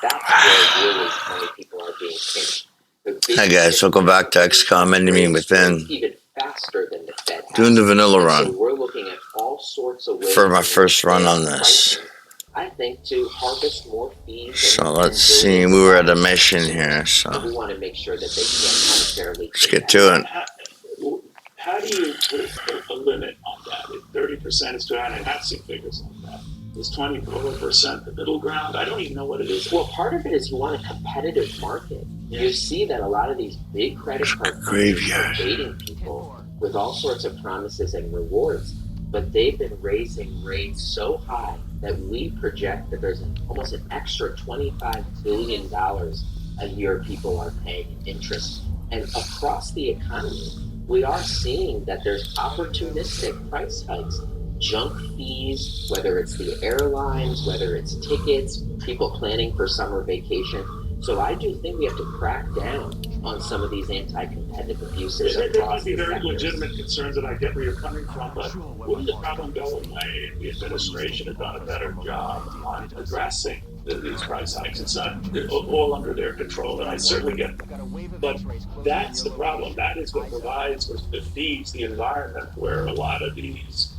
That's where really many people are being pinched. Hi guys, welcome back to XCOM Enemy Within. Even faster than the Fed has. Doing the vanilla run. So we're looking at all sorts of ways for my first run on this. I think to harvest more fees. So let's see, we were at a mission here, so we want to make sure that they can't unfairly. Let's get to it. How do you put a limit on that? If 30% is too high, and I have seen figures like that. Is 24% the middle ground? I don't even know what it is. Well, part of it is you want a competitive market. Yeah. You see that a lot of these big credit card companies are baiting people with all sorts of promises and rewards, but they've been raising rates so high that we project that there's almost an extra $25 billion a year people are paying in interest. And across the economy, we are seeing that there's opportunistic price hikes, junk fees, whether it's the airlines, whether it's tickets, people planning for summer vacation. So I do think we have to crack down on some of these anti-competitive abuses. There might be very legitimate concerns, and I get where you're coming from, but wouldn't the problem go away if the administration had done a better job on addressing these price hikes? It's not all under their control, and I certainly get that. But that's the problem. That is what provides, or feeds the environment where a lot of these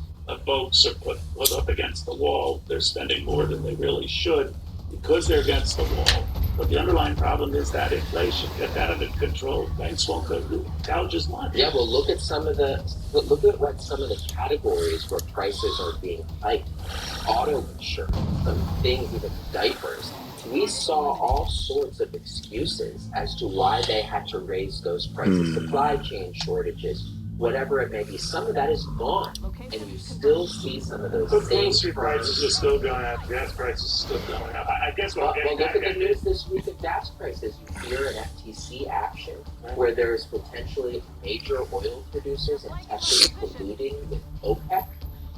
folks are put up against the wall. They're spending more than they really should because they're against the wall. But the underlying problem is that inflation. Get that under control. Banks won't go to gouges money. Yeah, well, look at what some of the categories where prices are being hiked. Auto insurance, some things, even diapers. We saw all sorts of excuses as to why they had to raise those prices. Supply chain shortages, whatever it may be. Some of that is gone, and you still see some of those but grocery prices are still going up. Gas prices are still going up. I guess well, look at the news this week of gas prices. You hear an FTC action where there is potentially major oil producers in Texas colluding with OPEC.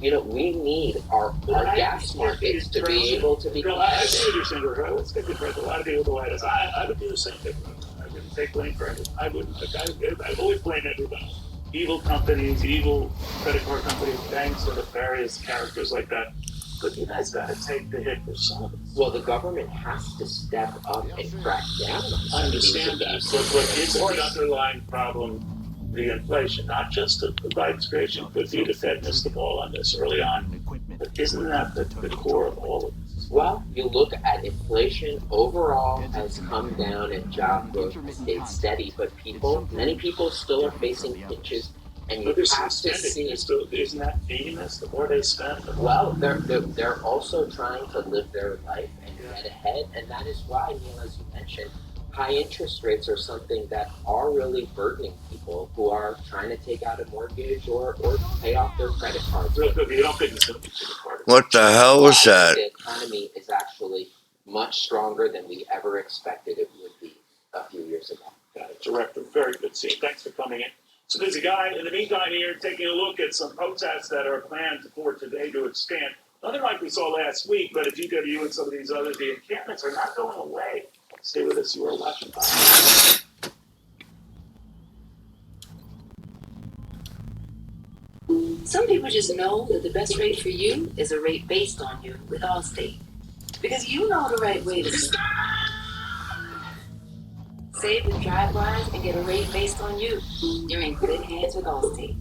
You know, we need our gas markets to be able to be competitive. I see what you're saying, right? Let's get the price. A lot of people go at us. I would do the same thing. I wouldn't take blame for it. I wouldn't. I always blame everybody. Evil companies, evil credit card companies, banks, or the various characters like that. But you guys got to take the hit for some of it. Well, the government has to step up and crack down on some. I understand that. But isn't the underlying problem the inflation? Not just the Biden's creation, could be the Fed missed the ball on this early on. But isn't that the core of all of this? Well, you look at inflation overall has come down and job growth has stayed steady, but many people still are facing pinches, and you have to see. Isn't that feeding us? The more they spend, the more. Well, they're also trying to live their life and get ahead, and that is why, Neil, as you mentioned, high interest rates are something that are really burdening people who are trying to take out a mortgage or pay off their credit cards. You don't think it's going to be part of it? What the hell was that? The economy is actually much stronger than we ever expected it would be a few years ago. Got it. Director, very good scene. Thanks for coming in. So there's a guy in the meantime here taking a look at some protests that are planned for today to expand. Nothing like we saw last week, but at GW and some of these others, the encampments are not going away. Stay with us. You are watching. Some people just know that the best rate for you is a rate based on you with Allstate. Because you know the right way to save with DriveWise and get a rate based on you. You're in good hands with Allstate.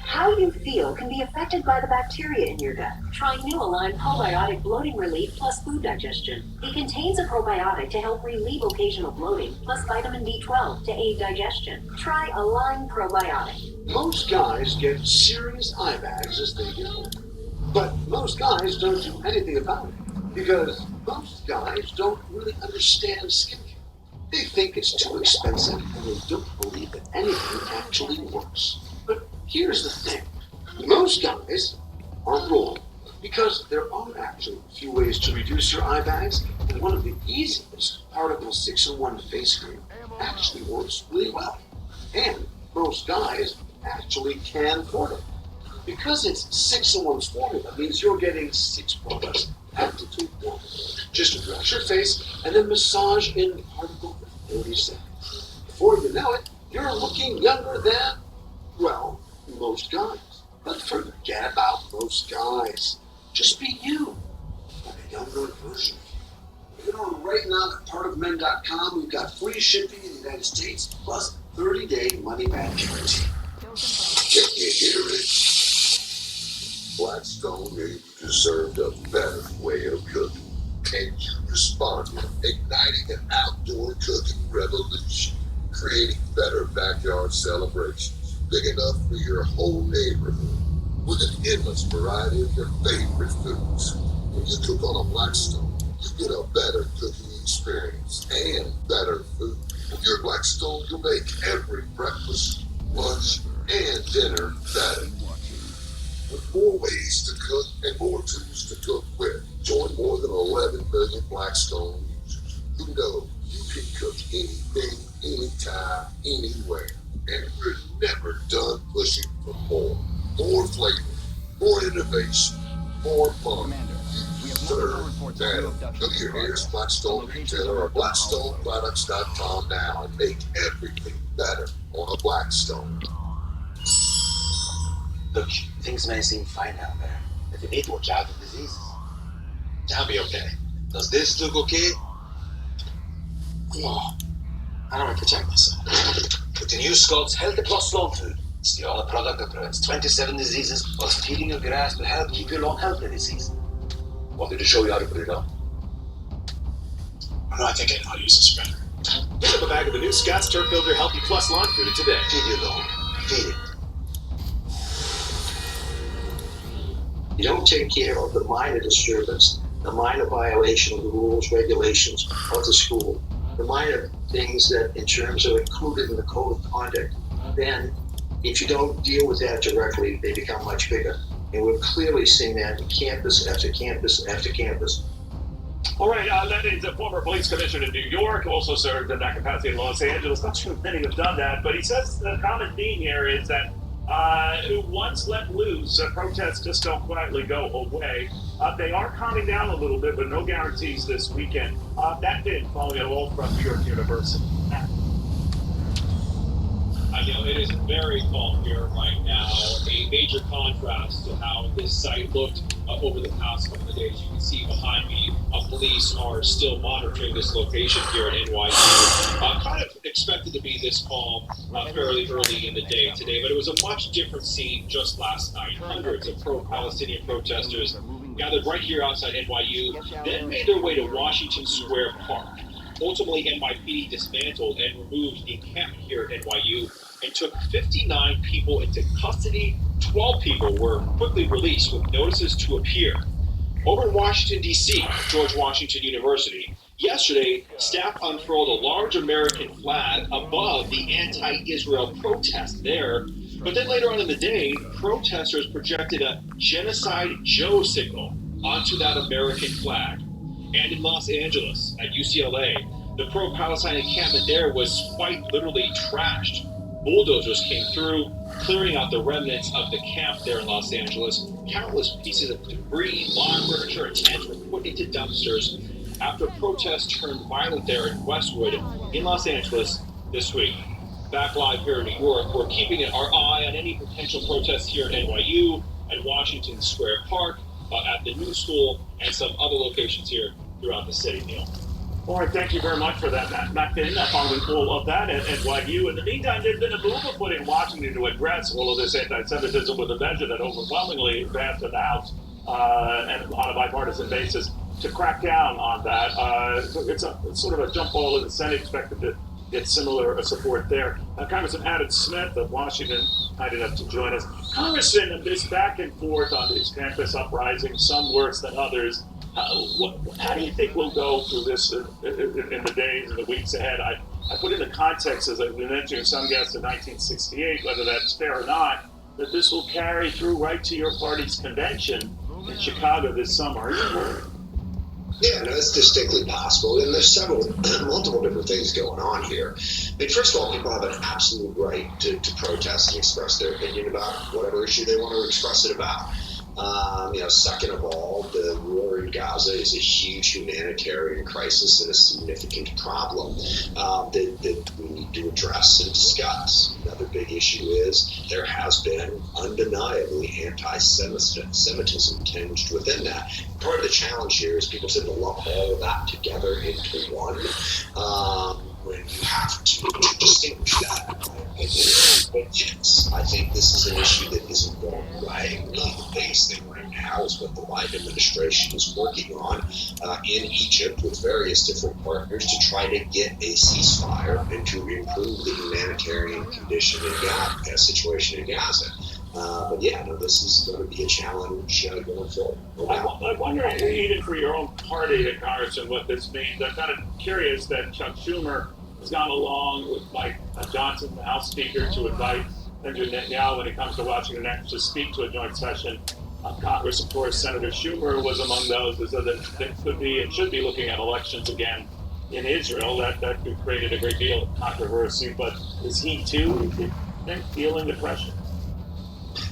How you feel can be affected by the bacteria in your gut. Try New Align Probiotic Bloating Relief plus Food Digestion. It contains a probiotic to help relieve occasional bloating, plus vitamin B12 to aid digestion. Try Align Probiotic. Most guys get serious eye bags as they get older. But most guys don't do anything about it because most guys don't really understand skincare. They think it's too expensive and they don't believe that anything actually works. But here's the thing. Most guys are wrong because there are actually a few ways to reduce your eye bags, and one of the easiest, Article 601 face cream, actually works really well. And most guys actually can afford it. Because it's 601 formula means you're getting 6 products at the 2 formula. Just address your face and then massage in the particle for 30 seconds. Before you know it, you're looking younger than, well, most guys. But forget about most guys. Just be you, but a younger version of you. get on right now at partofmen.com. We've got free shipping in the United States, plus 30-day money-back guarantee. Can you hear it? Blackstone knew you deserved a better way of cooking. And you responded, igniting an outdoor cooking revolution, creating better backyard celebrations, big enough for your whole neighborhood, with an endless variety of your favorite foods. When you cook on a Blackstone, you get a better cooking experience and better food. With your Blackstone, you'll make every breakfast, lunch, and dinner better. With more ways to cook and more tools to cook with, join more than 11 million Blackstone users who know you can cook anything, anytime, anywhere. And we're never done pushing for more. More flavor, more innovation, more fun. You deserve better. Go to your nearest Blackstone retailer or BlackstoneProducts.com now and make everything better on a Blackstone. Look, things may seem fine out there, but you need to watch out for diseases. I'll be okay. Does this look okay? Oh, I don't want to protect myself. With the new Scott's Healthy Plus Lawn Food, it's the only product that prevents 27 diseases while feeding your grass to help keep your lawn healthy this season. Want me to show you how to put it on? No, I think I know how to use a spreader. Pick up a bag of the new Scott's Turf Builder Healthy Plus Lawn Food today. Feed your lawn. Feed it. You don't take care of the minor disturbance, the minor violation of the rules, regulations of the school, the minor things that in terms of included in the code of conduct, then if you don't deal with that directly, they become much bigger. And we're clearly seeing that in campus after campus after campus. All right, that is a former police commissioner in New York, who also served in that capacity in Los Angeles. Not sure many have done that, but he says the common theme here is that once let loose, protests just don't quietly go away. They are calming down a little bit, but no guarantees this weekend. That did following it all from New York University. I know it is very calm here right now. A major contrast to how this site looked over the past couple of days. You can see behind me, police are still monitoring this location here at NYU. Kind of expected to be this calm fairly early in the day today, but it was a much different scene just last night. Hundreds of pro-Palestinian protesters gathered right here outside NYU, then made their way to Washington Square Park. Ultimately, NYPD dismantled and removed the encampment here at NYU and took 59 people into custody. 12 people were quickly released with notices to appear. Over in Washington, D.C., George Washington University, yesterday, staff unfurled a large American flag above the anti-Israel protest there. But then later on in the day, protesters projected a Genocide Joe signal onto that American flag. And in Los Angeles, at UCLA, the pro-Palestine encampment there was quite literally trashed. Bulldozers came through, clearing out the remnants of the camp there in Los Angeles. Countless pieces of debris, lawn furniture, and tents were put into dumpsters after protests turned violent there in Westwood in Los Angeles this week. Back live here in New York, we're keeping our eye on any potential protests here at NYU, at Washington Square Park, at the New School, and some other locations here throughout the city, Neil. All right, thank you very much for that, Matt Finn, following all of that at NYU. In the meantime, there's been a move afoot in Washington to address all of this anti-Semitism with a measure that overwhelmingly advanced in the House and on a bipartisan basis to crack down on that. It's sort of a jump ball in the Senate, expected to get similar support there. Congressman Adam Smith of Washington, kind enough to join us. Congressman, this back and forth on these campus uprisings, some worse than others. How do you think we'll go through this in the days and the weeks ahead? I put in the context, as I mentioned, some guests in 1968, whether that's fair or not, that this will carry through right to your party's convention in Chicago this summer. Are you worried? Yeah, no, it's distinctly possible, and there's multiple different things going on here. I mean, first of all, people have an absolute right to protest and express their opinion about whatever issue they want to express it about. Second of all, the war ceasefire in Gaza is a huge humanitarian crisis and a significant problem that we need to address and discuss. Another big issue is there has been undeniably anti-Semitism tinged within that. Part of the challenge here is people tend to lump all of that together into one when you have to distinguish that, in my opinion. But yes, I think this is an issue that isn't going away. Really, the biggest thing right now is what the Biden administration is working on in Egypt with various different partners to try to get a ceasefire and to improve the humanitarian condition in Gaza, situation in Gaza. But yeah, no, this is going to be a challenge going forward. I wonder, even for your own party, Congressman, what this means. I'm kind of curious that Chuck Schumer has gone along with Mike Johnson, the House Speaker, to invite Benjamin Netanyahu when it comes to Washington Act to speak to a joint session of Congress. Of course, Senator Schumer was among those that could be and should be looking at elections again in Israel. That created a great deal of controversy. But is he too feeling the pressure?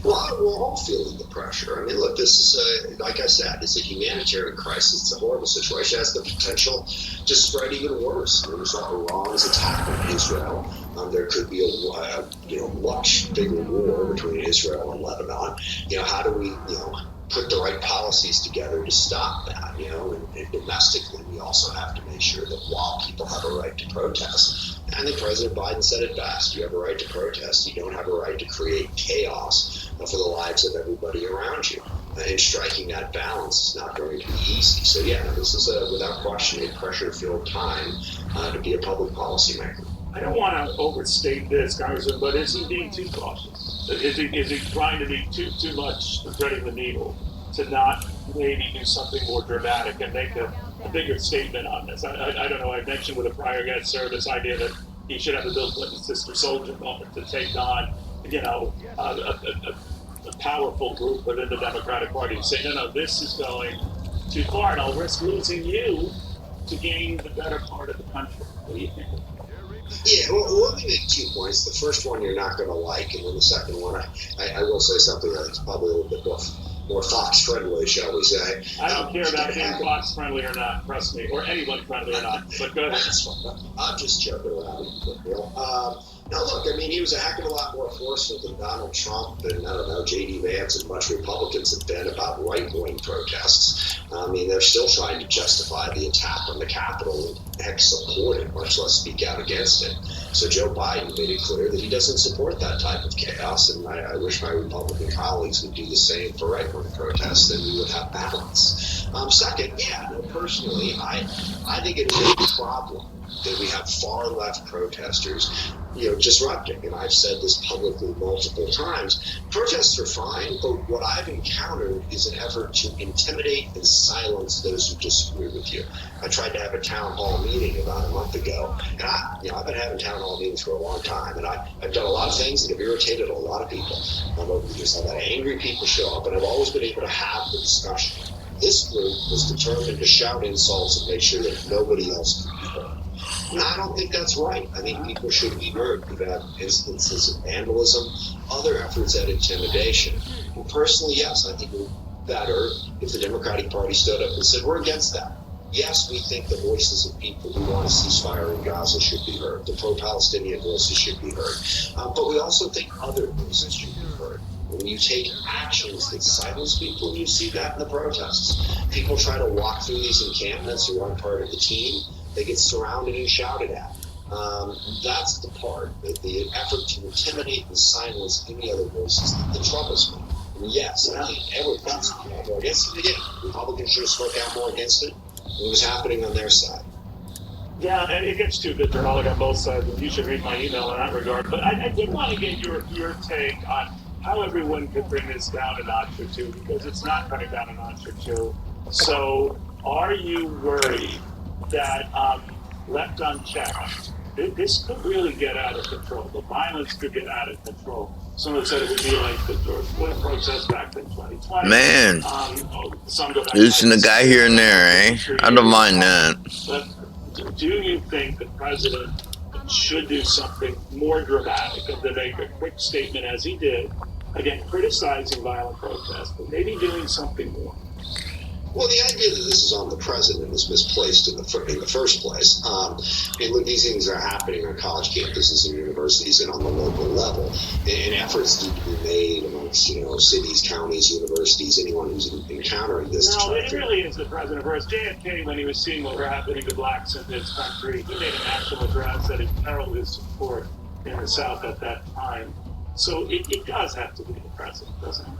Well, we're all feeling the pressure. I mean, look, this is, like I said, it's a humanitarian crisis. It's a horrible situation. It has the potential to spread even worse. As a result of Iran's attack on Israel, there could be a much bigger war between Israel and Lebanon. How do we, put the right policies together to stop that? And domestically, we also have to make sure that while people have a right to protest, I think President Biden said it best. You have a right to protest. You don't have a right to create chaos for the lives of everybody around you. And striking that balance is not going to be easy. So yeah, this is without question a pressure-filled time to be a public policymaker. I don't want to overstate this, Congressman, but is he being too cautious? Is he trying to be too much threading the needle to not maybe do something more dramatic and make a bigger statement on this? I don't know. I mentioned with a prior guest, sir, this idea that he should have the Bill Clinton sister soldier moment to take on, a powerful group within the Democratic Party and say, no, this is going too far, and I'll risk losing you to gain the better part of the country. What do you think? Yeah, well, let me make 2 points. The first one you're not going to like, and then the second one, I will say something that's probably a little bit more Fox-friendly, shall we say. I don't care about being Fox-friendly or not, trust me, or anyone friendly or not, but go ahead. I'm just joking around. Now, look, I mean, he was a heck of a lot more forceful than Donald Trump and, J.D. Vance and much Republicans have been about right-wing protests. I mean, they're still trying to justify the attack on the Capitol and heck support it, much less speak out against it. So Joe Biden made it clear that he doesn't support that type of chaos, and I wish my Republican colleagues would do the same for right-wing protests, then we would have balance. Second, personally, I think it is a problem that we have far left protesters, disrupting. And I've said this publicly multiple times. Protests are fine, but what I've encountered is an effort to intimidate and silence those who disagree with you. I tried to have a town hall meeting about a month ago, and I've been having town hall meetings for a long time, and I've done a lot of things that have irritated a lot of people. I've had angry people show up, and I've always been able to have the discussion. This group was determined to shout insults and make sure that nobody else could be heard. And I don't think that's right. I think people should be heard. We've had instances of vandalism, other efforts at intimidation. And personally, yes, I think it would be better if the Democratic Party stood up and said, we're against that. Yes, we think the voices of people who want a ceasefire in Gaza should be heard. The pro-Palestinian voices should be heard. But we also think other voices should be heard. When you take actions that silence people, you see that in the protests. People try to walk through these encampments who aren't part of the team. They get surrounded and shouted at. That's the part, the effort to intimidate and silence any other voices that troubles me. And yes, I think everyone should be more against it. Again, Republicans should have spoke out more against it. It was happening on their side. Yeah, and it gets too vitriolic on both sides, and you should read my email in that regard. But I did want to get your take on how everyone could bring this down a notch or two, because it's not coming down a notch or two. So are you worried that left unchecked, this could really get out of control? The violence could get out of control. Someone said it would be like the George Floyd protest back in 2020. Man, Some go back losing a guy here and there, eh? I don't mind that. But do you think the president should do something more dramatic and to make a quick statement as he did, again, criticizing violent protests, but maybe doing something more? Well, the idea that this is on the president is misplaced in the first place. Look, these things are happening on college campuses and universities and on the local level, and efforts need to be made amongst cities, counties, universities, anyone who's encountering this. No, it really is the president. Whereas JFK, when he was seeing what were happening to blacks in his country, he made a national address that heralded his support in the South at that time. So it does have to be the president, doesn't it?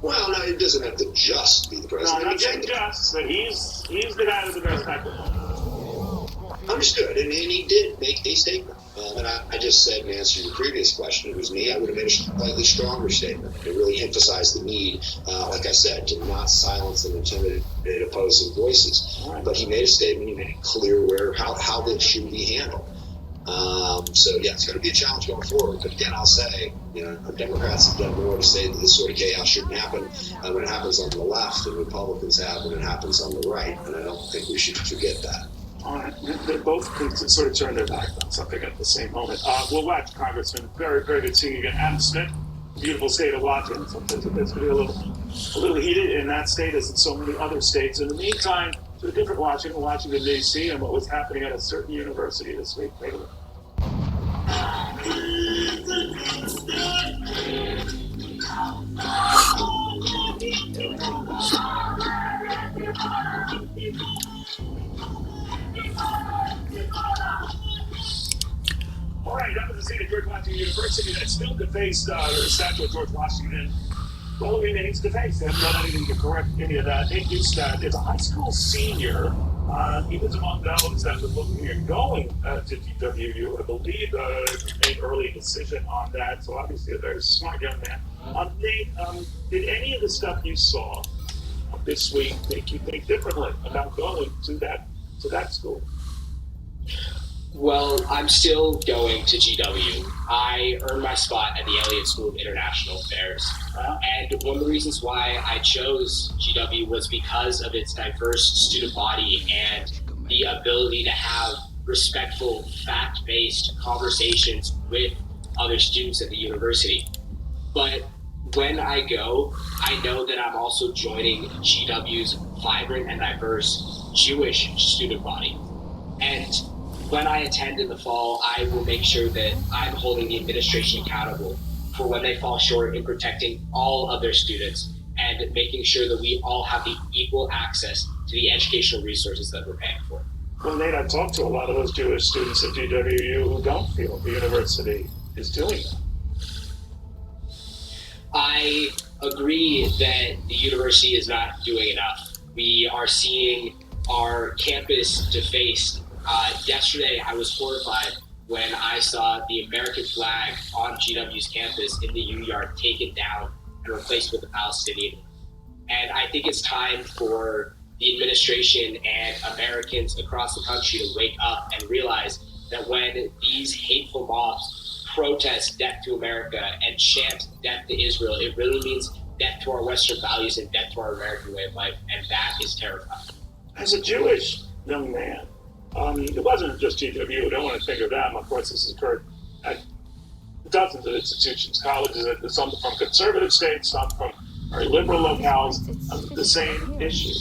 Well, no, it doesn't have to just be the president. No, not just, but he's the guy with the best microphone. Understood, and he did make a statement. And I just said in answer to your previous question, it was me, I would have made a slightly stronger statement. It really emphasized the need, like I said, to not silence and intimidate opposing voices. Right. But he made a statement, he made it clear how this should be handled. So yeah, it's going to be a challenge going forward. But again, I'll say, Democrats have done more to say that this sort of chaos shouldn't happen when it happens on the left than Republicans have when it happens on the right. And I don't think we should forget that. All right. They both can sort of turn their back on something at the same moment. We'll watch, Congressman. Very, very good seeing you again. Adam Smith, beautiful state of Washington. Sometimes it's going to be a little heated in that state as in so many other states. In the meantime, to a different Washington, D.C., and what was happening at a certain university this week. Take a look. All right, that was the scene at George Washington University that still defaced the statue of George Washington. Well, it remains defaced. They haven't done anything to correct any of that. They used that as a high school senior. He was among those that were looking at going to GWU. I believe made early decision on that. So obviously a very smart young man. Did any of the stuff you saw this week make you think differently about going to that school? Well, I'm still going to GW. I earned my spot at the Elliott School of International Affairs. And one of the reasons why I chose GW was because of its diverse student body and the ability to have respectful, fact-based conversations with other students at the university. But when I go, I know that I'm also joining GW's vibrant and diverse Jewish student body. And when I attend in the fall, I will make sure that I'm holding the administration accountable for when they fall short in protecting all of their students and making sure that we all have the equal access to the educational resources that we're paying for. Well, Nate, I've talked to a lot of those Jewish students at GWU who don't feel the university is doing that. I agree that the university is not doing enough. We are seeing our campus defaced. Yesterday, I was horrified when I saw the American flag on GW's campus in the U-Yard taken down and replaced with a Palestinian. And I think it's time for the administration and Americans across the country to wake up and realize that when these hateful mobs protest death to America and chant death to Israel, it really means death to our Western values and death to our American way of life. And that is terrifying. As a Jewish young man, it wasn't just GW. I don't want to think of them. Of course, this has occurred at dozens of institutions, colleges, some from conservative states, some from very liberal locales. The same issue: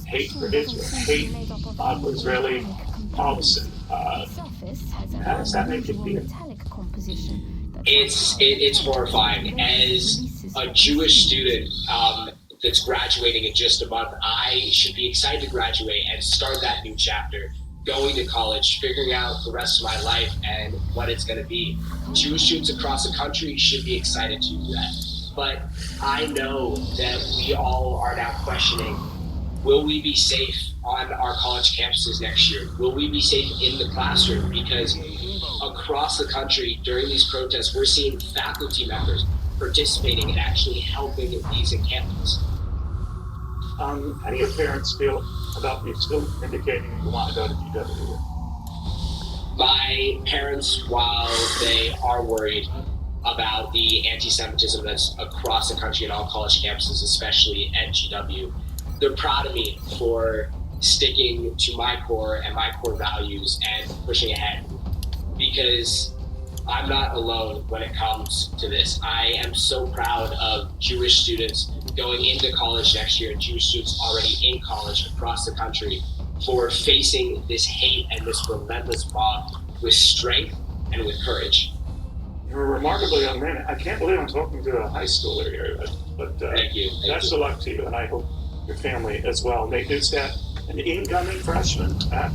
hate for Israel, hate for Israeli policy. How does that make you feel? It's horrifying. As a Jewish student that's graduating in just a month, I should be excited to graduate and start that new chapter. Going to college, figuring out the rest of my life and what it's going to be. Jewish students across the country should be excited to do that. But I know that we all are now questioning, will we be safe on our college campuses next year? Will we be safe in the classroom? Because across the country during these protests, we're seeing faculty members participating and actually helping these encampments. How do your parents feel about you still indicating you want to go to GW? My parents, while they are worried about the anti-Semitism that's across the country and all college campuses, especially at GW, they're proud of me for sticking to my core and my core values and pushing ahead. Because I'm not alone when it comes to this. I am so proud of Jewish students going into college next year and Jewish students already in college across the country for facing this hate and this relentless mob with strength and with courage. You're a remarkable young man. I can't believe I'm talking to a high schooler here, but Thank you. Best of luck to you, and I hope your family as well. Nate Newstead, an incoming freshman at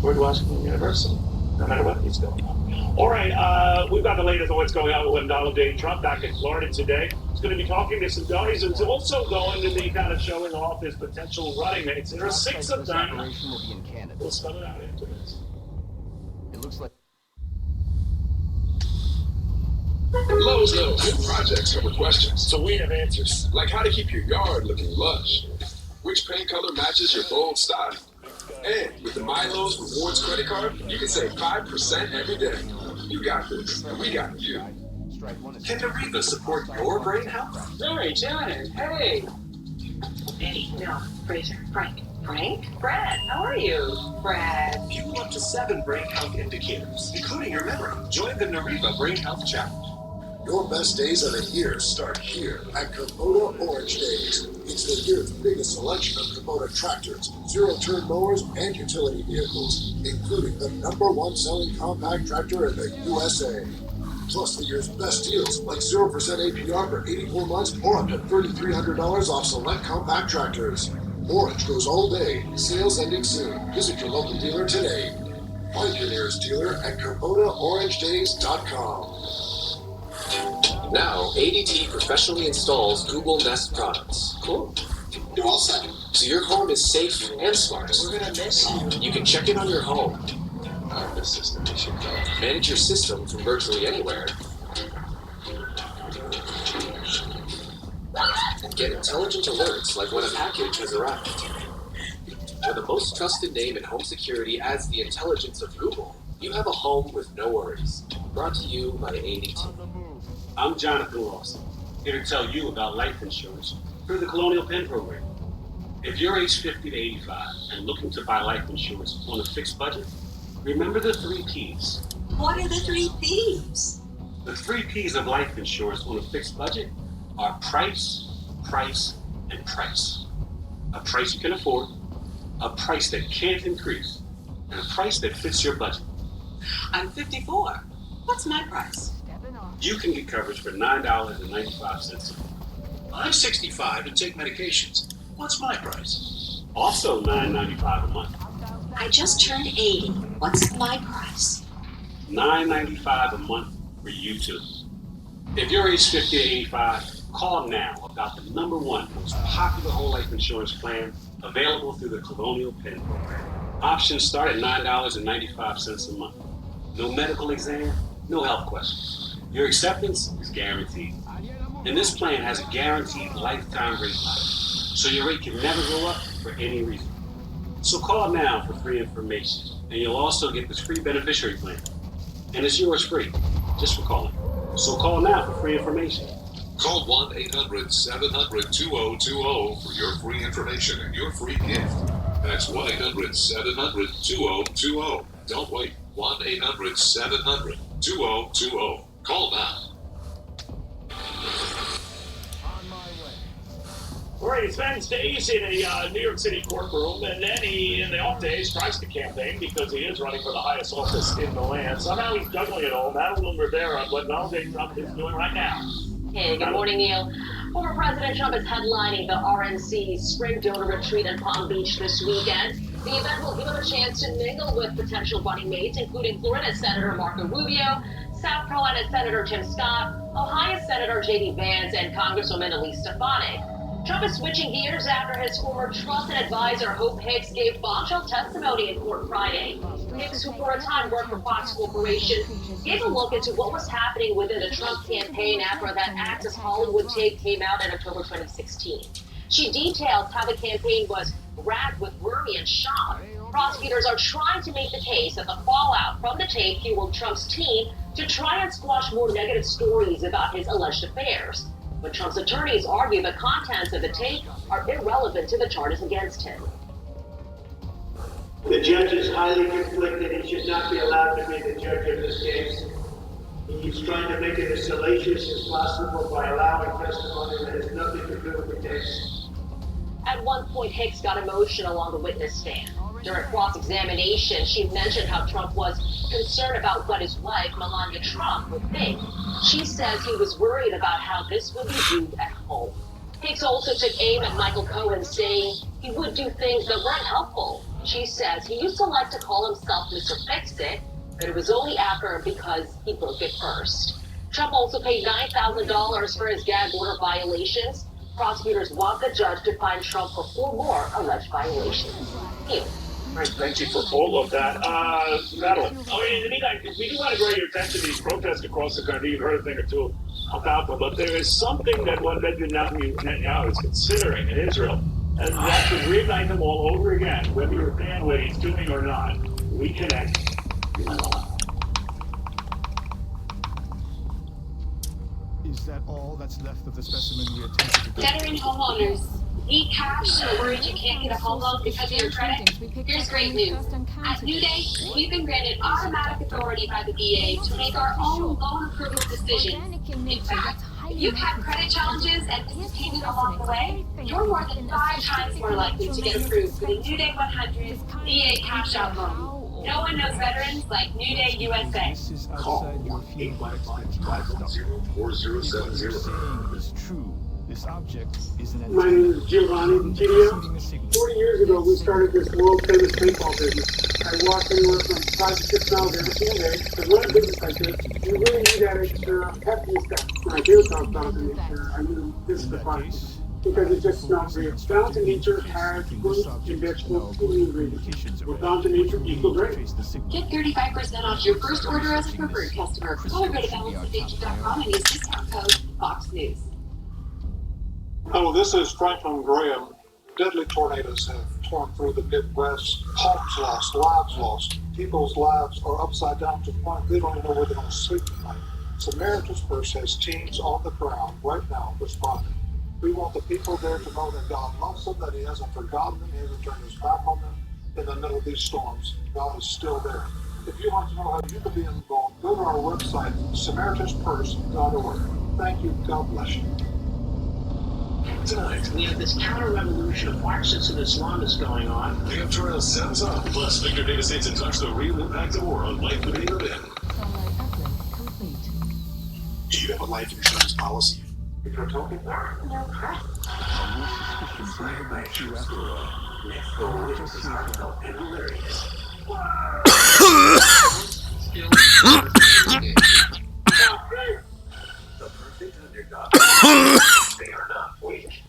George Washington University, no matter what he's going on. All right, we've got the latest on what's going on with Donald J. Trump back in Florida today. He's going to be talking to some guys and also going to be kind of showing off his potential running mates. There are 6 of them. We'll spell it out after this. It looks like Lowe's knows good projects come with questions. So we have answers. Like how to keep your yard looking lush. Which paint color matches your bold style? And with the MyLowe's Rewards credit card, you can save 5% every day. You got this, and we got you. Can Aretha support your brain health? Sorry, Janet. Hey. Eddie, no, Fraser, Frank. Frank? Brad, how are you? Brad. Fuel up to 7 brain health indicators, including your memory. Join the Nariva Brain Health Challenge. Your best days of the year start here at Kubota Orange Days. It's the year's biggest selection of Kubota tractors, zero-turn mowers, and utility vehicles, including the #1 selling compact tractor in the USA. Plus the year's best deals, like 0% APR for 84 months or up to $3,300 off select compact tractors. Orange goes all day. Sales ending soon. Visit your local dealer today. Find your nearest dealer at KubotaOrangeDays.com. Now, ADT professionally installs Google Nest products. Cool. You're all set. So your home is safe and smart. We're gonna miss you. You can check in on your home. The system issue. Manage your system from virtually anywhere. And get intelligent alerts like when a package has arrived. When the most trusted name in home security adds the intelligence of Google, you have a home with no worries. Brought to you by ADT. I'm Jonathan Lawson, here to tell you about life insurance through the Colonial Penn program. If you're age 50 to 85 and looking to buy life insurance on a fixed budget, remember the 3 Ps. What are the 3 Ps? The 3 Ps of life insurance on a fixed budget are price, price, and price. A price you can afford, a price that can't increase, and a price that fits your budget. I'm 54. What's my price? You can get coverage for $9.95 a month. I'm 65 and take medications. What's my price? Also $9.95 a month. I just turned 80. What's my price? $9.95 a month for you too. If you're age 50 to 85, call now about the #1 most popular whole life insurance plan available through the Colonial Penn program. Options start at $9.95 a month. No medical exam, no health questions. Your acceptance is guaranteed. And this plan has a guaranteed lifetime rate lock, so your rate can never go up for any reason. So call now for free information, and you'll also get this free beneficiary plan. And it's yours free, just for calling. So call now for free information. Call 1-800-700-2020 for your free information and your free gift. That's 1-800-700-2020. Don't wait. 1-800-700-2020. Call now. All right, he spends days in a New York City courtroom, and then he, in the off days, tries to campaign because he is running for the highest office in the land. Somehow he's juggling it all. Madeline Rivera, what Donald J. Trump is doing right now. Hey, good morning, Neil. Former President Trump is headlining the RNC Spring Donor Retreat in Palm Beach this weekend. The event will give him a chance to mingle with potential running mates, including Florida Senator Marco Rubio, South Carolina Senator Tim Scott, Ohio Senator J.D. Vance, and Congresswoman Elise Stefanik. Trump is switching gears after his former trusted advisor, Hope Hicks, gave bombshell testimony in court Friday. Hicks, who for a time worked for Fox Corporation, gave a look into what was happening within the Trump campaign after that Access Hollywood tape came out in October 2016. She detailed how the campaign was racked with worry and shock. Prosecutors are trying to make the case that the fallout from the tape fueled Trump's team to try and squash more negative stories about his alleged affairs. But Trump's attorneys argue the contents of the tape are irrelevant to the charges against him. The judge is highly conflicted. He should not be allowed to be the judge of this case. He's trying to make it as salacious as possible by allowing testimony that has nothing to do with the case. At one point, Hicks got emotional on the witness stand. During cross-examination, she mentioned how Trump was concerned about what his wife, Melania Trump, would think. She says he was worried about how this would be viewed at home. Hicks also took aim at Michael Cohen, saying he would do things that weren't helpful. She says he used to like to call himself Mr. Fix-It, but it was only after because he broke it first. Trump also paid $9,000 for his gag order violations. Prosecutors want the judge to find Trump for 4 more alleged violations. Neil. Thank you for all of that. Madeline. We do want to draw your attention to these protests across the country. You've heard a thing or two about them, but there is something that one Netanyahu is considering in Israel, and that should reignite them all over again, whether you're a fan what he's doing or not. Reconnect. Is that all that's left of the specimen we attempted to Veteran homeowners, need cash or worried you can't get a home loan because of your credit? Here's great news. At New Day, we've been granted automatic authority by the VA to make our own loan approval decisions. In fact, if you've had credit challenges and disappointment along the way, you're more than 5 times more likely to get approved with a New Day 100 VA cash out loan. No one knows veterans like New Day USA. Call 855-510-4070. Is true. This object is an My name is Giovanni Vittidio. 40 years ago, we started this world-famous paintball business. I walked anywhere from 5 to 6 miles every single day to run a business like this. You really need that extra hefty stuff. When I came across Downton Nature, I knew this was the product because it just smells real. Downton Nature has fruit and vegetables in the ingredients. With Downton Nature equals great. Get 35% off your first order as a preferred customer. Call or go to balanceofnature.com and use discount code FOXNews. Hello, this is Franklin Graham. Deadly tornadoes have torn through the Midwest. Homes lost, lives lost. People's lives are upside down to the point they don't even know where they're going to sleep tonight. Samaritan's Purse has teams on the ground right now responding. We want the people there to know that God loves them, that He hasn't forgotten them, He hasn't turned His back on them in the middle of these storms. God is still there. If you want to know how you can be involved, go to our website, SamaritansPurse.org. Thank you. God bless you. Tonight, we have this counter-revolution of Marxists and Islamists going on. The Up sounds up. Plus, Victor Davis states in touch the real impact of war on life living in. Do you have a life insurance policy? If you're talking No press. The perfect underdog. They are not weak.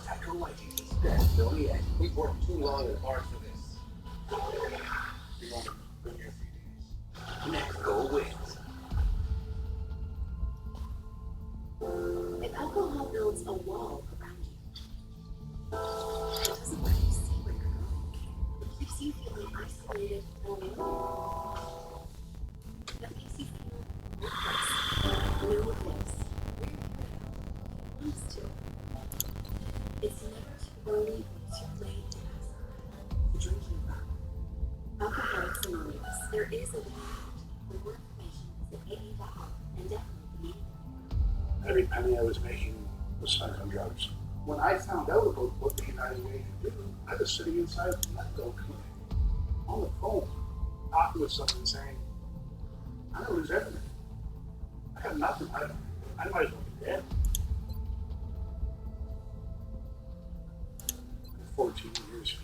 Taco Lightning is best known yet. We've worked too long and hard for this. You want to bring your CDs. Next goal wins. If alcohol builds a wall around you, it doesn't let you see where you're going. It keeps you feeling isolated and alone. That makes you feel worthless. No place where you're to. It's never too early or too late to ask the drinking problem. Alcoholics Anonymous. There is a way out. For more information, visit AA.org and definitely Every penny I was making was spent on drugs. When I found out about what the United Way could do, I was sitting inside the Letgo clinic on the phone, talking with someone saying, I'm going to lose everything. I have nothing. I might as well be dead. 14 years.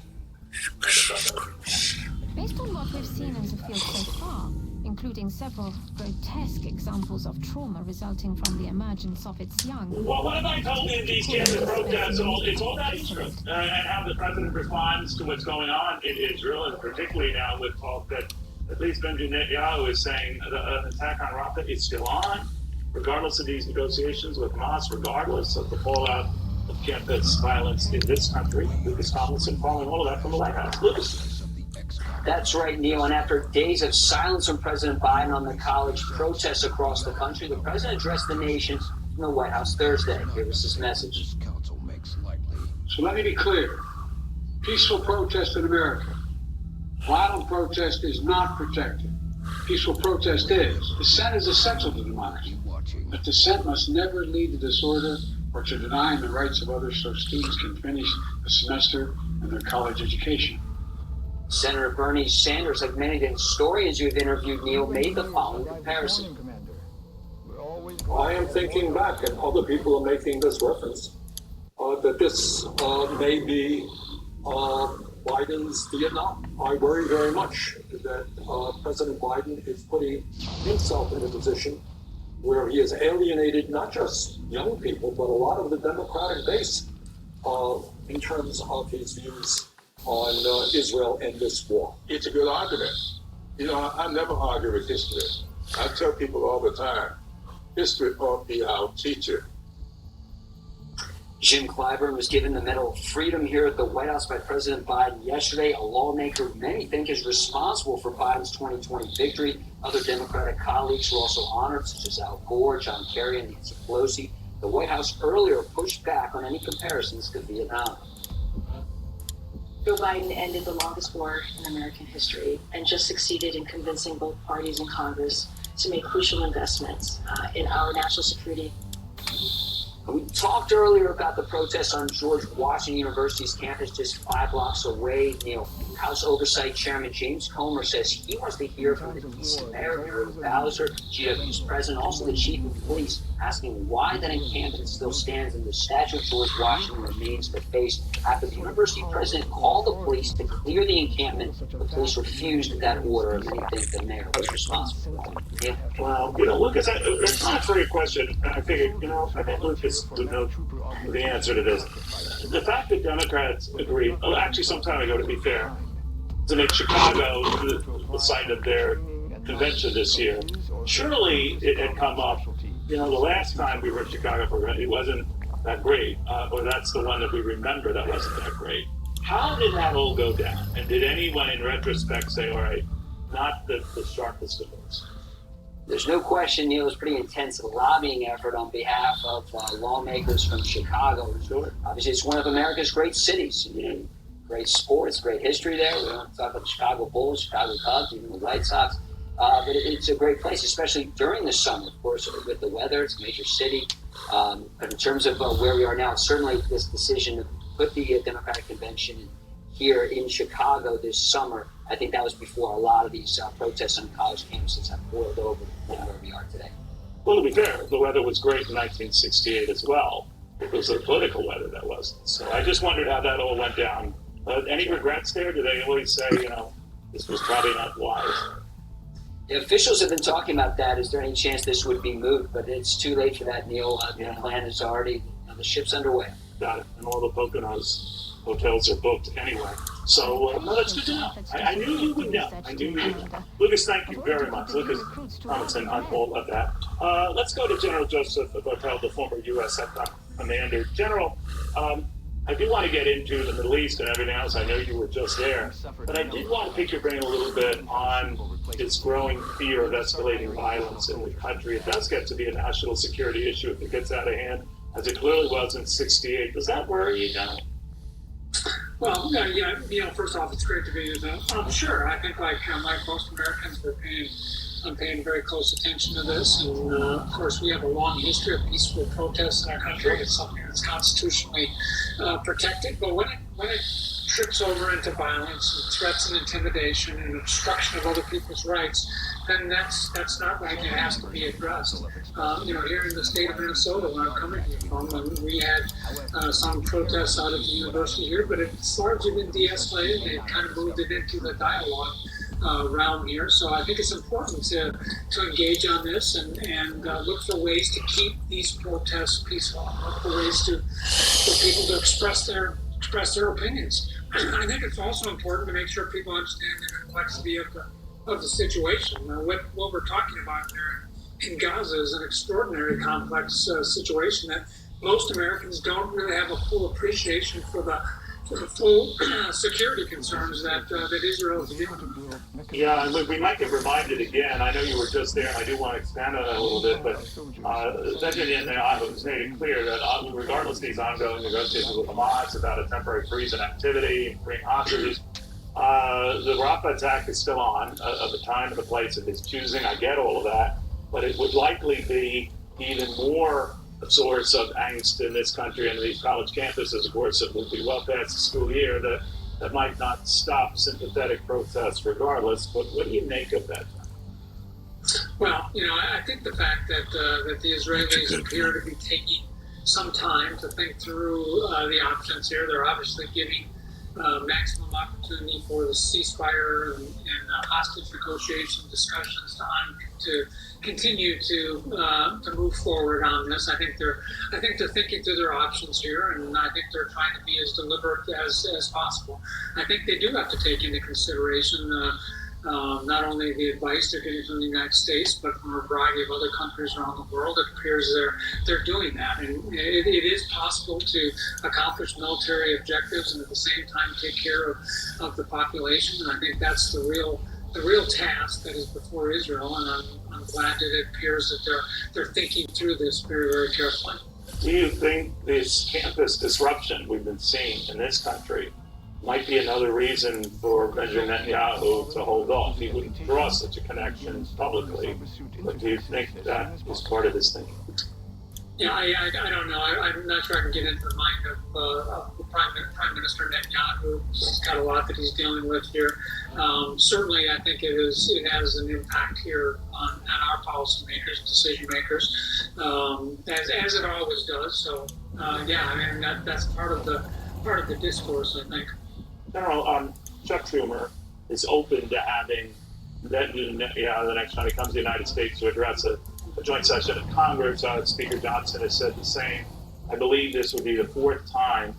Based on what we've seen in the field so far, including several grotesque examples of trauma resulting from the emergence of its young. Well, what have I told you these campus protests? It's all about Israel and how the president responds to what's going on in Israel, and particularly now with talk that at least Benjamin Netanyahu is saying an attack on Rafah is still on, regardless of these negotiations with Hamas, regardless of the fallout of campus violence in this country. Lucas Tomlinson following all of that from the White House. Lucas. That's right, Neil. And after days of silence from President Biden on the college protests across the country, the president addressed the nation from the White House Thursday. Here was his message. So let me be clear. Peaceful protest in America. Violent protest is not protected. peaceful protest is. Dissent is essential to democracy, but dissent must never lead to disorder or to denying the rights of others so students can finish a semester in their college education. Senator Bernie Sanders, like many of the historians you've interviewed, Neil, made the following comparison. I am thinking back, and other people are making this reference, that this may be Biden's Vietnam. I worry very much that President Biden is putting himself in a position where he has alienated not just young people, but a lot of the Democratic base in terms of his views on Israel and this war. It's a good argument. You know, I never argue with history. I tell people all the time, history ought to be our teacher. Jim Clyburn was given the Medal of Freedom here at the White House by President Biden yesterday, a lawmaker many think is responsible for Biden's 2020 victory. Other Democratic colleagues were also honored, such as Al Gore, John Kerry, and Nancy Pelosi. The White House earlier pushed back on any comparisons to Vietnam. Joe Biden ended the longest war in American history and just succeeded in convincing both parties in Congress to make crucial investments in our national security. We talked earlier about the protests on George Washington University's campus just 5 blocks away. Neil, House Oversight Chairman James Comer says he wants to hear from the DC Mayor, Muriel Bowser, GW's president, also the chief of police, asking why that encampment still stands and the statue of George Washington remains defaced. After the university president called the police to clear the encampment, the police refused that order, and many think the mayor was responsible for that. Yeah. Well, you know, Lucas, it's not a very good question. I figured, you know, I think Lucas would know the answer to this. The fact that Democrats agreed, actually some time ago, to be fair, to make Chicago the site of their convention this year, surely it had come up, you know, the last time we were in Chicago, it wasn't that great, or that's the one that we remember that wasn't that great. How did that all go down? And did anyone in retrospect say, all right, not the sharpest of those? There's no question, Neil, it was a pretty intense lobbying effort on behalf of lawmakers from Chicago. Sure. Obviously, it's one of America's great cities. You know, great sports, great history there. We don't talk about the Chicago Bulls, Chicago Cubs, even the White Sox. But it's a great place, especially during the summer, of course, with the weather. It's a major city. But in terms of where we are now, certainly this decision to put the Democratic Convention here in Chicago this summer, I think that was before a lot of these protests on college campuses have boiled over to where we are today. Well, to be fair, the weather was great in 1968 as well. It was the political weather that wasn't. So I just wondered how that all went down. Any regrets there? Do they always say, you know, this was probably not wise? The officials have been talking about that. Is there any chance this would be moved? But it's too late for that, Neil. The plan is already, the ship's underway. Got it. And all the Poconos hotels are booked anyway. So, no, that's good to know. I knew you would know. I knew you would know. Lucas, thank you very much. Lucas Robinson on all of that. Let's go to General Joseph Votel, the former U.S. CENTCOM commander. General, I do want to get into the Middle East and everything else. I know you were just there. But I did want to pick your brain a little bit on this growing fear of escalating violence in the country. It does get to be a national security issue if it gets out of hand, as it clearly was in '68. Does that worry you, General? Well, yeah, you know, first off, it's great to be with sure. I think like most Americans, I'm paying very close attention to this. And of course, we have a long history of peaceful protests in our country. It's something that's constitutionally protected. But when it trips over into violence and threats and intimidation and obstruction of other people's rights, then that's not right. It has to be addressed. You know, here in the state of Minnesota, where I'm coming from, we had some protests out at the university here, but it's largely been de-escalated. They've kind of moved it into the dialogue realm here. So I think it's important to engage on this and look for ways to keep these protests peaceful. Look for ways for people to express their opinions. I think it's also important to make sure people understand the complexity of the situation. What we're talking about there in Gaza is an extraordinary complex situation that most Americans don't really have a full appreciation for the full security concerns that Israel is dealing with. Yeah, and we might get reminded again. I know you were just there, and I do want to expand on that a little bit, but Netanyahu has made it clear that regardless of these ongoing negotiations with Hamas about a temporary freeze in activity, freeing hostages, The Rafah attack is still on, of the time and the place of his choosing. I get all of that, but it would likely be even more a source of angst in this country and these college campuses, of course, it will be well past the school year, that might not stop sympathetic protests regardless. But what do you make of that? Well, I think the fact that the Israelis appear to be taking some time to think through the options here, they're obviously giving maximum opportunity for the ceasefire and hostage negotiation discussions to continue to move forward on this. I think they're thinking through their options here, and I think they're trying to be as deliberate as possible. I think they do have to take into consideration not only the advice they're getting from the United States, but from a variety of other countries around the world. It appears they're doing that, and it is possible to accomplish military objectives and at the same time take care of the population. And I think that's the real task that is before Israel. And I'm glad that it appears that they're thinking through this very, very carefully. Do you think this campus disruption we've been seeing in this country might be another reason for Benjamin Netanyahu to hold off? He wouldn't draw such a connection publicly, but do you think that is part of his thinking? Yeah, I don't know. I'm not sure I can get into the mind of the Prime Minister Netanyahu. He's got a lot that he's dealing with here. Certainly, I think it has an impact here on our policymakers, decision makers, as it always does. So, that's part of the discourse, I think. General, Chuck Schumer is open to having Netanyahu the next time he comes to the United States to address a joint session of Congress. Speaker Johnson has said the same. I believe this would be the fourth time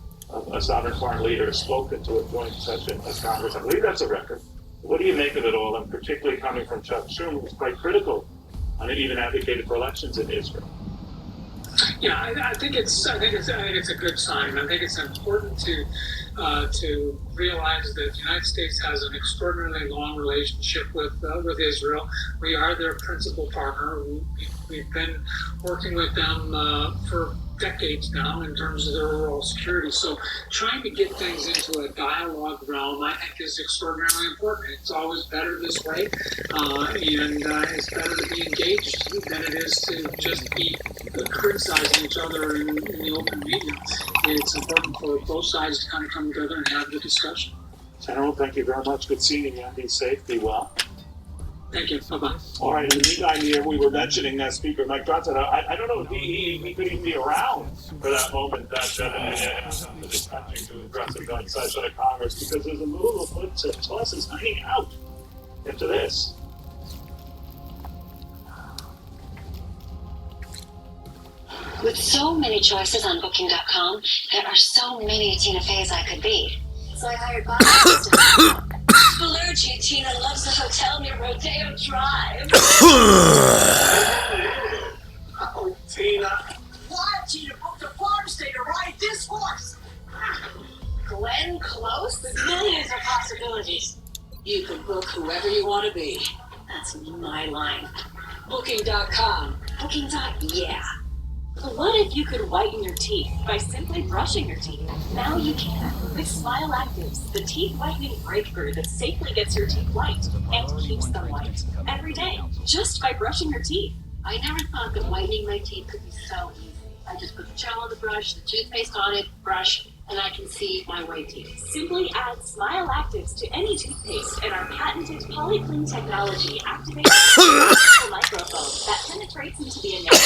a sovereign foreign leader has spoken to a joint session of Congress. I believe that's a record. What do you make of it all, and particularly coming from Chuck Schumer, who's quite critical and even advocated for elections in Israel? Yeah, I think it's a good sign. I think it's important to realize that the United States has an extraordinarily long relationship with Israel. We are their principal partner. We've been working with them for decades now in terms of their overall security. So trying to get things into a dialogue realm, I think, is extraordinarily important. It's always better this way, and it's better to be engaged than it is to just be criticizing each other in the open media. It's important for both sides to kind of come together and have the discussion. General, thank you very much. Good seeing you. Be safe. Be well. Thank you. Bye-bye. All right. In the meantime, here we were mentioning that Speaker Mike Johnson. I don't know if he could even be around for that moment that this country to address a joint session of Congress, because there's a move afoot to toss his hanging out into this. With so many choices on Booking.com, there are so many Tina Feys I could be. So I hired Bob. Belucci, Tina loves the hotel near Rodeo Drive. Oh, Tina. Why, Tina booked a farm stay to ride this horse? Glenn Close? There's millions of possibilities. You can book whoever you want to be. That's my line. Booking.com. Yeah. What if you could whiten your teeth by simply brushing your teeth? Now you can with Smile Actives, the teeth whitening breakthrough that safely gets your teeth white and keeps them white every day, just by brushing your teeth. I never thought that whitening my teeth could be so easy. I just put the gel on the brush, the toothpaste on it, brush, and I can see my white teeth. Simply add Smile Actives to any toothpaste, and our patented polyclean technology activates a microphone that penetrates into the enamel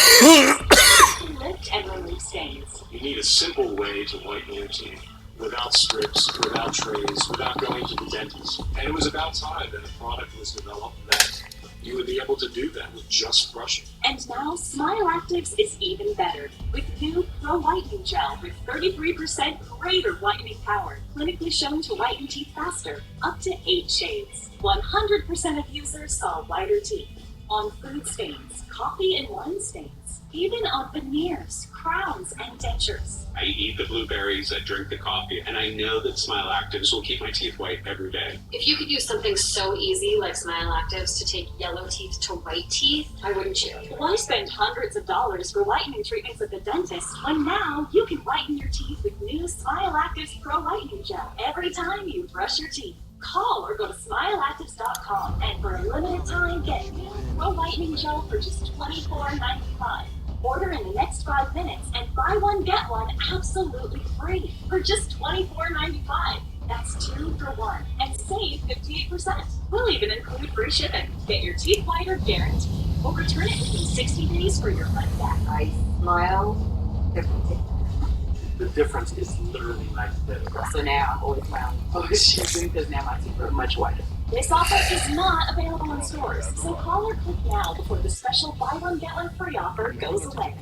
to lift and remove stains. You need a simple way to whiten your teeth, without strips, without trays, without going to the dentist. And it was about time that a product was developed that you would be able to do that with just brushing. And now Smile Actives is even better with new Pro Whitening Gel with 33% greater whitening power, clinically shown to whiten teeth faster, up to 8 shades. 100% of users saw whiter teeth on food stains, coffee and wine stains, even on veneers, crowns, and dentures. I eat the blueberries, I drink the coffee, and I know that Smile Actives will keep my teeth white every day. If you could use something so easy like Smile Actives to take yellow teeth to white teeth, why wouldn't you? Why spend hundreds of dollars for whitening treatments at the dentist when now you can whiten your teeth with new Smile Actives Pro Whitening Gel every time you brush your teeth? Call or go to smileactives.com and for a limited time get new Pro Whitening Gel for just $24.95. Order in the next 5 minutes and buy one get one absolutely free for just $24.95. That's 2 for 1 and save 58%. We'll even include free shipping. Get your teeth whiter guaranteed or return it within 60 days for your money back. I smile differently. The difference is literally night and day. So now I'm always smiling. Always choosing because now my teeth are much whiter. This offer is not available in stores, so call or click now before the special buy one get one free offer goes away.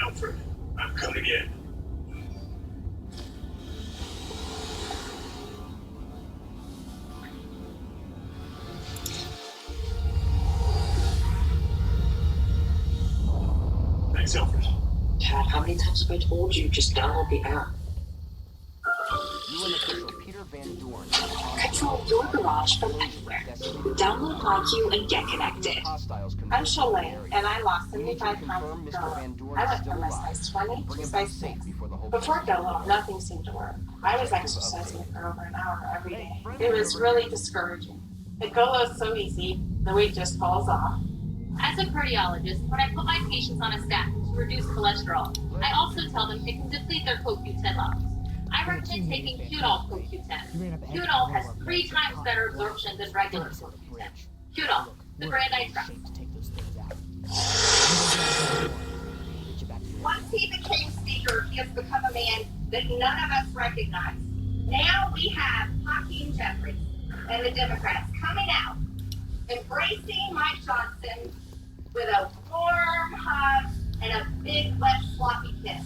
Alfred, I'm coming in. Thanks, Alfred. Chad, how many times have I told you just download the app? Control your garage from anywhere. Download MyQ and get connected. I'm Shalane, and I lost 75 pounds of Go-Low. I went from a size 20 to size 6. Before Go-Low, nothing seemed to work. I was exercising for over an hour every day. It was really discouraging. The Go-Low is so easy, the weight just falls off. As a cardiologist, when I put my patients on a statin to reduce cholesterol, I also tell them it can deplete their CoQ10 levels. I recommend taking Qdol CoQ10. Qdol has 3 times better absorption than regular CoQ10. Qdol, the brand I trust. Once he became speaker, he has become a man that none of us recognize. Now we have Hakeem Jeffries and the Democrats coming out, embracing Mike Johnson with a warm hug and a big, wet, sloppy kiss.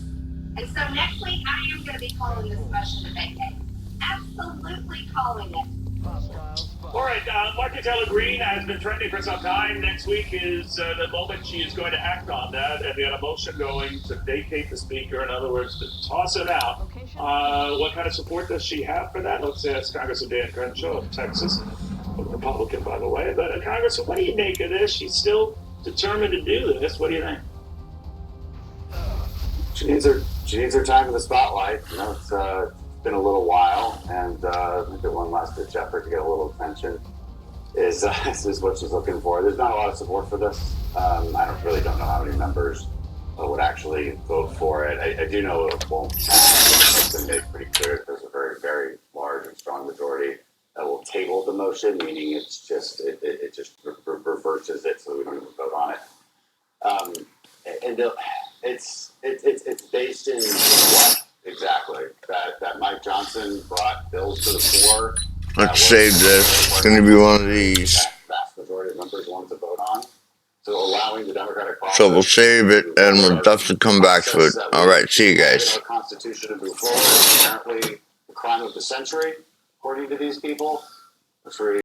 And so next week, I am going to be calling this special debate day. Absolutely calling it. All right, Marjorie Taylor Greene has been threatening for some time. Next week is the moment she is going to act on that, and we had a motion going to vacate the speaker. In other words, to toss it out. What kind of support does she have for that? Let's ask Congressman Dan Crenshaw of Texas, a Republican, by the way. But Congressman, what do you make of this? She's still determined to do this. What do you think? She needs her time in the spotlight. You know, it's been a little while, and I think that one last ditch effort to get a little attention is what she's looking for. There's not a lot of support for this. I really don't know how many members would actually vote for it. I do know it won't pass. It's been made pretty clear that there's a very, very large and strong majority that will table the motion, meaning it just reverses it, so we don't even vote on it. It's based in what exactly? That Mike Johnson brought bills to the floor. Let's save this. It's going to be one of these. Vast majority of members want to vote on. So allowing the Democratic caucus. So we'll save it and we'll definitely come back to it. All right, see you guys. Our Constitution to move forward. Apparently, the crime of the century, according to these people. That's really